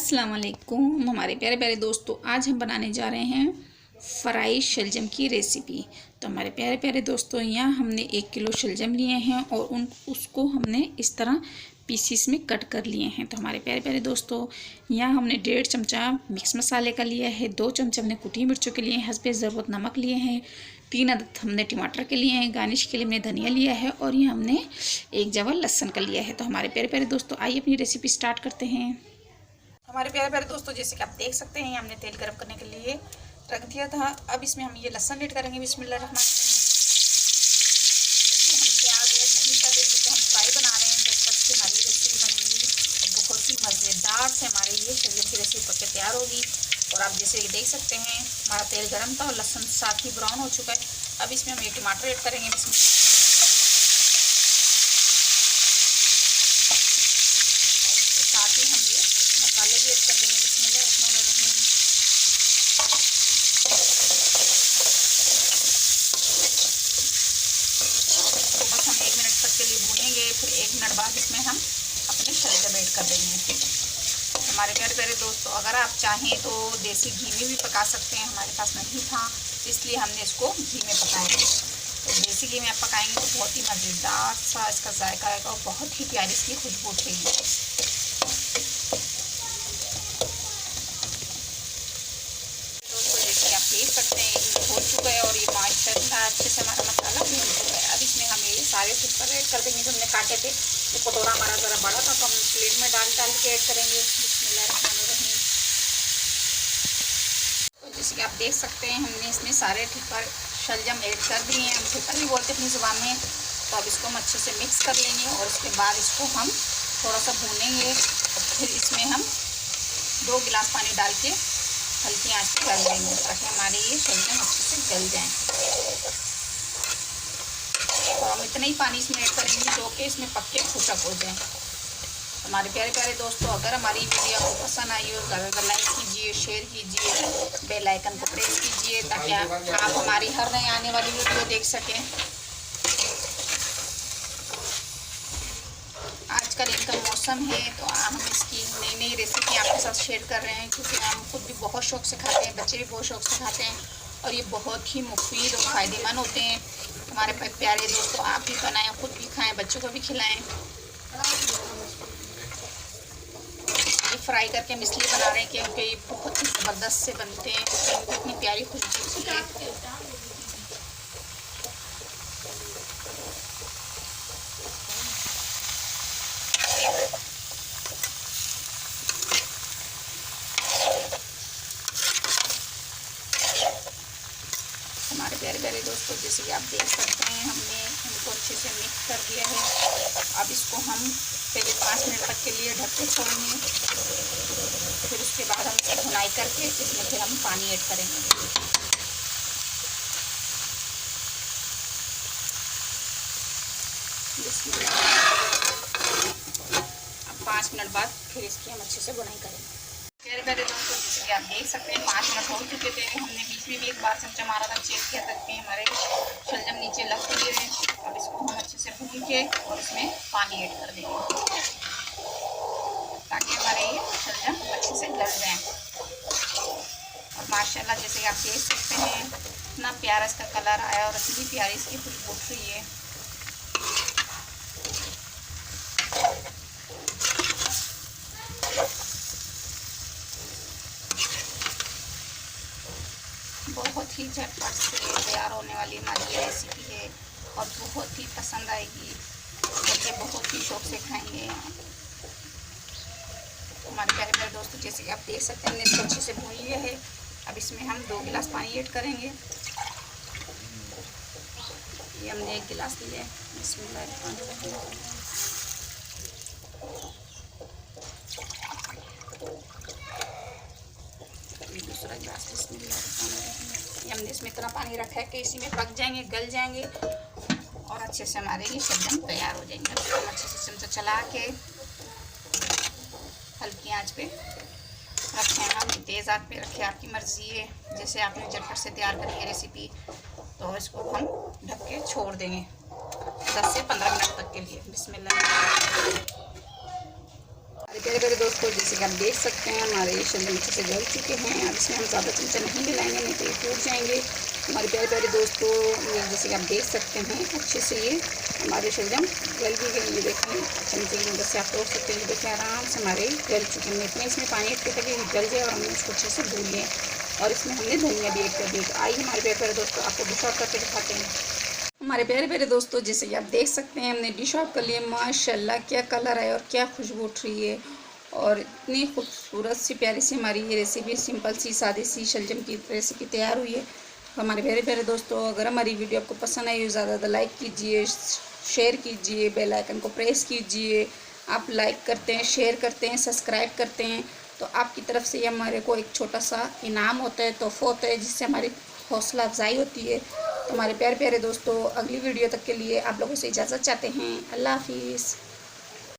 अस्सलाम वालेकुम हमारे प्यारे प्यारे दोस्तों, आज हम बनाने जा रहे हैं फ्राई शलजम की रेसिपी। तो हमारे प्यारे प्यारे दोस्तों, यहाँ हमने 1 किलो शलजम लिए हैं और उसको हमने इस तरह पीसीस में कट कर लिए हैं। तो हमारे प्यारे प्यारे दोस्तों, यहाँ हमने 1.5 चमचा मिक्स मसाले का लिया है, 2 चमचे हमने कुटी मिर्चों के लिए हैं, हस्बे ज़रूरत नमक लिए हैं, 3 अदद हमने टमाटर के लिए हैं, गार्निश के लिए हमने धनिया लिया है और ये हमने 1 जवा लहसुन का लिया है। तो हमारे प्यारे प्यारे दोस्तों, आइए अपनी रेसिपी स्टार्ट करते हैं। हमारे प्यारे प्यारे दोस्तों, जैसे कि आप देख सकते हैं, हमने तेल गर्म करने के लिए रख दिया था। अब इसमें हम ये लहसुन ऐड करेंगे। बिस्मिल्लाहिर्रहमानिर्रहीम। इसमें हम प्याज ऐड नहीं कर रहे क्योंकि हम फ्राई बना रहे हैं। झटपट से हमारी रेसिपी बनेगी और बहुत ही मज़ेदार से हमारी ये शलजम की रेसिपी पक के तैयार होगी। और आप जैसे देख सकते हैं, हमारा तेल गर्म था और लहसुन साथ ही ब्राउन हो चुका है। अब इसमें हम ये टमाटर ऐड करेंगे। साथ ही हम ये मसाले भी ऐड कर देंगे। फिर 1 मिनट बाद इसमें हम अपने शलजम ऐड कर देंगे। हमारे प्यारे प्यारे दोस्तों, अगर आप चाहें तो देसी घी में भी पका सकते हैं। हमारे पास नहीं था, इसलिए हमने इसको घी में पकाया। तो देसी घी में आप पकाएंगे तो बहुत ही मज़ेदार सा इसका जायका आएगा और बहुत ही प्यारी इसकी खुशबू उठेगी। दोस्तों, जैसे आप देख सकते हैं, ये हो चुका है और ये माशाल्लाह अच्छे से हमारा मसाला भून चुका है। अब इसमें हम ये सारे टुकड़े ऐड कर देंगे जो हमने काटे थे। तो कटोरा हमारा ज़रा बड़ा था तो हम प्लेट में डाल के ऐड करेंगे। बिस्मिल्लाहिर्रहमानिर्रहीम। तो जैसे कि आप देख सकते हैं, हमने इसमें सारे ठिकर शलजम ऐड कर दिए हैं। हम ठिकर भी बोलते हैं अपनी ज़ुबान में। तो अब इसको हम अच्छे से मिक्स कर लेंगे और उसके बाद इसको हम थोड़ा सा भूनेंगे और फिर इसमें हम 2 गिलास पानी डाल के हल्की आंच पे गल देंगे ताकि हमारे ये शलजम अच्छे से गल जाएँ। तो हम इतना ही पानी इसमें ऐड करेंगे जो कि इसमें पक्के खुशक हो जाएं। हमारे प्यारे प्यारे दोस्तों, अगर हमारी वीडियो आपको पसंद आई हो, ज़्यादा लाइक कीजिए, शेयर कीजिए, बेल आइकन को प्रेस कीजिए ताकि आप हमारी हर नई आने वाली वीडियो देख सकें। आजकल इनका मौसम है तो हम इसकी नई नई रेसिपी आपके साथ शेयर कर रहे हैं क्योंकि हम खुद भी बहुत शौक़ से खाते हैं, बच्चे भी बहुत शौक़ से खाते हैं और ये बहुत ही मुफीद और फ़ायदेमंद होते हैं। हमारे प्यारे दोस्तों, आप भी बनाएं, खुद भी खाएं, बच्चों को भी खिलाएं। ये फ्राई करके हम इसलिए बना रहे हैं क्योंकि ये बहुत ही ज़बरदस्त से बनते हैं, इनकी इतनी प्यारी खुशबू होती है। हमारे प्यारे प्यारे दोस्तों, जैसे कि आप देख सकते हैं, हमने इनको अच्छे से मिक्स कर दिया है। अब इसको हम पहले 5 मिनट तक के लिए ढक के छोड़ेंगे। फिर उसके बाद हम इसकी भुनाई करके इसमें फिर हम पानी ऐड करेंगे। अब 5 मिनट बाद फिर इसकी हम अच्छे से भुनाई करेंगे। प्यारे प्यारे दोस्तों, जैसे कि आप देख सकते हैं, 5 मिनट हो चुके थे। हमने बीच में भी एक बार चमचा मारा था, चेक किया तक कि हमारे शलजम नीचे लग गए हैं। अब इसको हम अच्छे से भून के और इसमें पानी ऐड कर देंगे ताकि हमारे ये शलजम अच्छे से गल जाएँ। और माशाल्लाह, जैसे कि आप देख सकते हैं, इतना प्यारा इसका कलर आया और इतनी प्यारी इसकी खुशबू उठ रही है। बहुत ही झटपट से तैयार होने वाली हमारी ये रेसिपी है और बहुत ही पसंद आएगी। बच्चे बहुत ही शौक से खाएंगे। हमारे प्यारे प्यारे दोस्तों, जैसे कि आप देख सकते हैं, हमने इसको अच्छे से भून लिया है। अब इसमें हम 2 गिलास पानी ऐड करेंगे। ये हमने 1 गिलास लिया है। बिस्मिल्लाहिर्रहमानिर्रहीम। दूसरा गिलास। बिस्मिल्लाहिर्रहमानिर्रहीम। ये हमने इसमें इतना पानी रखा है कि इसी में पक जाएंगे, गल जाएंगे और अच्छे से हमारे ये शलजम तैयार हो जाएंगे। तो हम अच्छे से चमचा चला के हल्की आंच पे रखें। हम तेज़ आंच पे रखें, आपकी मर्ज़ी है। जैसे आपने झटपट से तैयार करी है रेसिपी, तो इसको हम ढक के छोड़ देंगे 10 से 15 मिनट तक के लिए। बिस्मिल्लाह। हमारे प्यारे प्यारे दोस्तों, जैसे कि आप देख सकते हैं हमारे शलजम अच्छे से गल चुके हैं। अब इसमें हम ज़्यादा चमचा नहीं मिलाएंगे, नहीं तो ये टूट जाएंगे। हमारे प्यारे प्यारे दोस्तों, ये जैसे कि आप देख सकते हैं अच्छे से ये हमारे शलजम गल भी गए। ये देखें, चमचे की मदद से आप तोड़ सकते हैं। देखिए आराम से हमारे गल चुके हैं। इतने इसमें पानी ऐड करके कि गल जाए और हमने इसको अच्छे से भून लिया। और इसमें हमने धनिया भी ऐड कर दी। तो आइए हमारे प्यारे प्यारे दोस्तों, आपको डिश आउट करके दिखाते हैं। हमारे प्यारे प्यारे दोस्तों, जैसे कि आप देख सकते हैं हमने डिश आउट कर लिया। माशाल्लाह क्या कलर है और क्या खुशबू उठ रही है, और इतनी खूबसूरत सी प्यारी सी हमारी ये रेसिपी, सिंपल सी सादी सी शलजम की रेसिपी तैयार हुई है। तो हमारे प्यारे प्यारे दोस्तों, अगर हमारी वीडियो आपको पसंद आई हो ज़्यादा लाइक कीजिए, शेयर कीजिए, बेल आइकन को प्रेस कीजिए। आप लाइक करते हैं, शेयर करते हैं, सब्सक्राइब करते हैं तो आपकी तरफ से ये हमारे को एक छोटा सा इनाम होता है, तोहफ़ा होता है, जिससे हमारी हौसला अफजाई होती है। तो हमारे प्यारे प्यारे दोस्तों, अगली वीडियो तक के लिए आप लोगों से इजाज़त चाहते हैं। अल्लाह हाफिज़।